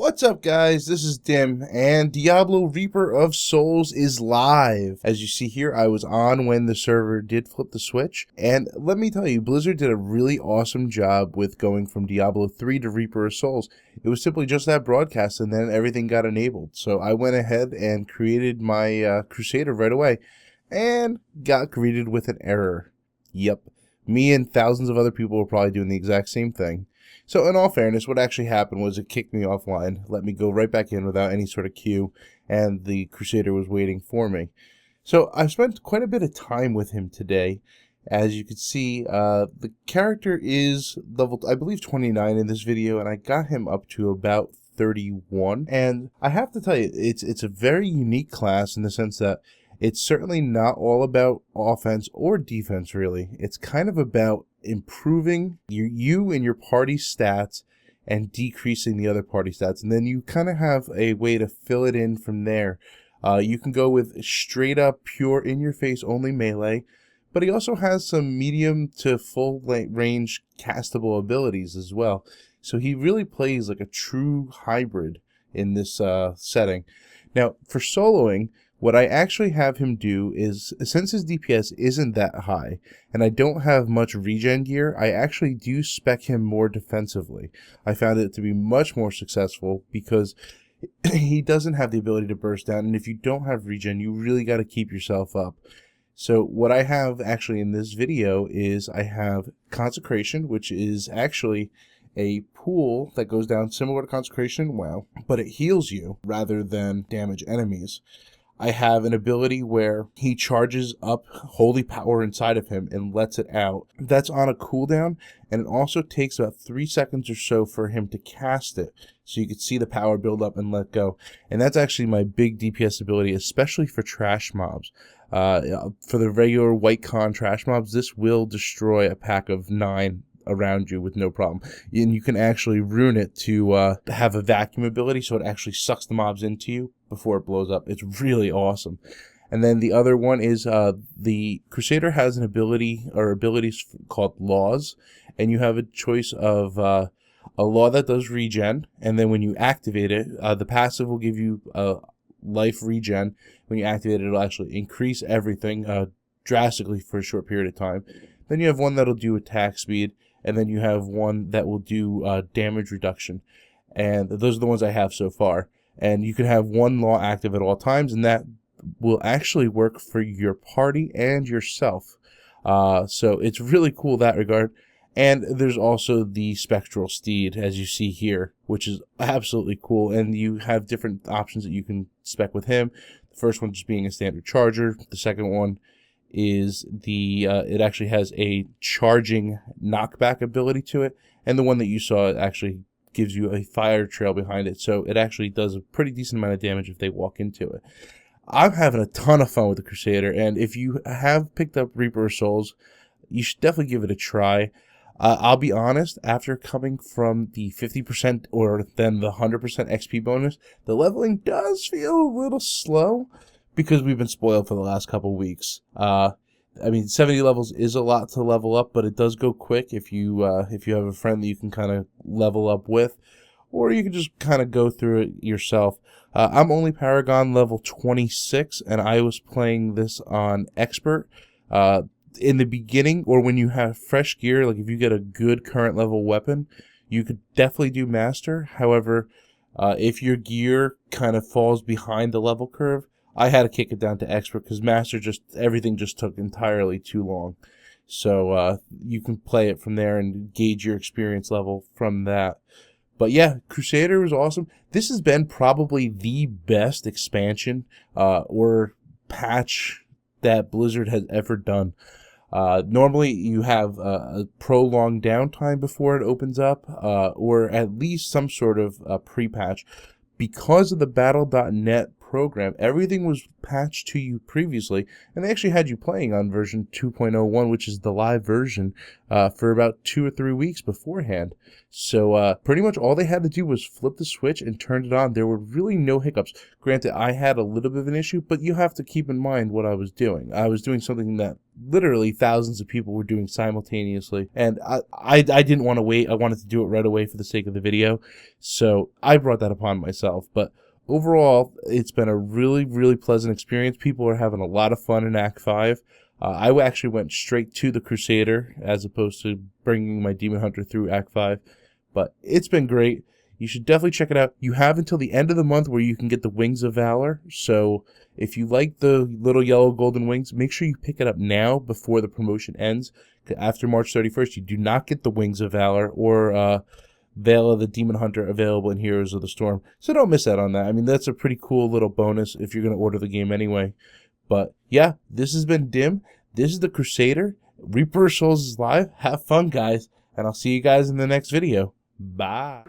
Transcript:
What's up, guys? This is Dim, and Diablo Reaper of Souls is live. As you see here, I was on when the server did flip the switch, and let me tell you, Blizzard did a really awesome job with going from Diablo 3 to Reaper of Souls. It was simply just that broadcast, and then everything got enabled. So I went ahead and created my Crusader right away, and got greeted with an error. Yep, me and thousands of other people were probably doing the exact same thing. So in all fairness, what actually happened was it kicked me offline, let me go right back in without any sort of queue, and the Crusader was waiting for me. So I've spent quite a bit of time with him today. As you can see, the character is level, I believe, 29 in this video, and I got him up to about 31. And I have to tell you, it's a very unique class in the sense that it's certainly not all about offense or defense, really. It's kind of about improving you and your party stats and decreasing the other party stats. And then you kind of have a way to fill it in from there. You can go with straight up, pure, in-your-face only melee, but he also has some medium to full range castable abilities as well. So he really plays like a true hybrid in this setting. Now, for soloing, what I actually have him do is, since his DPS isn't that high, and I don't have much regen gear, I actually do spec him more defensively. I found it to be much more successful because he doesn't have the ability to burst down, and if you don't have regen, you really got to keep yourself up. So what I have actually in this video is I have Consecration, which is actually a pool that goes down similar to Consecration, wow, but it heals you rather than damage enemies. I have an ability where he charges up holy power inside of him and lets it out. That's on a cooldown, and it also takes about 3 seconds or so for him to cast it, so you can see the power build up and let go. And that's actually my big DPS ability, especially for trash mobs. For the regular white con trash mobs, this will destroy a pack of 9 around you with no problem, and you can actually rune it to have a vacuum ability, so it actually sucks the mobs into you before it blows up. It's really awesome. And then the other one is the Crusader has an ability or abilities called laws, and you have a choice of a law that does regen, and then when you activate it, the passive will give you life regen. When you activate it, it'll actually increase everything drastically for a short period of time. Then you have one that'll do attack speed, and then you have one that will do damage reduction. And those are the ones I have so far. And you can have one law active at all times, and that will actually work for your party and yourself. So it's really cool in that regard. And there's also the Spectral Steed, as you see here, which is absolutely cool. And you have different options that you can spec with him. The first one just being a standard charger. The second one is it actually has a charging knockback ability to it, and the one that you saw actually gives you a fire trail behind it, so it actually does a pretty decent amount of damage if they walk into it. I'm having a ton of fun with the Crusader, and if you have picked up Reaper of Souls, you should definitely give it a try. I'll be honest, after coming from the 50% or then the 100% XP bonus, the leveling does feel a little slow, because we've been spoiled for the last couple weeks. I mean, 70 levels is a lot to level up, but it does go quick if you have a friend that you can kind of level up with, or you can just kind of go through it yourself. I'm only Paragon level 26, and I was playing this on Expert. In the beginning, or when you have fresh gear, like if you get a good current level weapon, you could definitely do Master. However, if your gear kind of falls behind the level curve, I had to kick it down to Expert because Master everything just took entirely too long. So you can play it from there and gauge your experience level from that. But yeah, Crusader was awesome. This has been probably the best expansion or patch that Blizzard has ever done. Normally you have a prolonged downtime before it opens up, or at least some sort of pre-patch. Because of the Battle.net program. Everything was patched to you previously, and they actually had you playing on version 2.01, which is the live version, for about 2 or 3 weeks beforehand. So pretty much all they had to do was flip the switch and turn it on. There were really no hiccups. Granted, I had a little bit of an issue, but you have to keep in mind what I was doing. I was doing something that literally thousands of people were doing simultaneously, and I didn't want to wait. I wanted to do it right away for the sake of the video, so I brought that upon myself. But overall, it's been a really, really pleasant experience. People are having a lot of fun in Act 5. I actually went straight to the Crusader as opposed to bringing my Demon Hunter through Act 5. But it's been great. You should definitely check it out. You have until the end of the month where you can get the Wings of Valor. So if you like the little yellow golden wings, make sure you pick it up now before the promotion ends. After March 31st, you do not get the Wings of Valor or Veil of the Demon Hunter available in Heroes of the Storm. So don't miss out on that. I mean, that's a pretty cool little bonus if you're going to order the game anyway. But yeah, this has been Dim. This is the Crusader. Reaper of Souls is live. Have fun, guys. And I'll see you guys in the next video. Bye.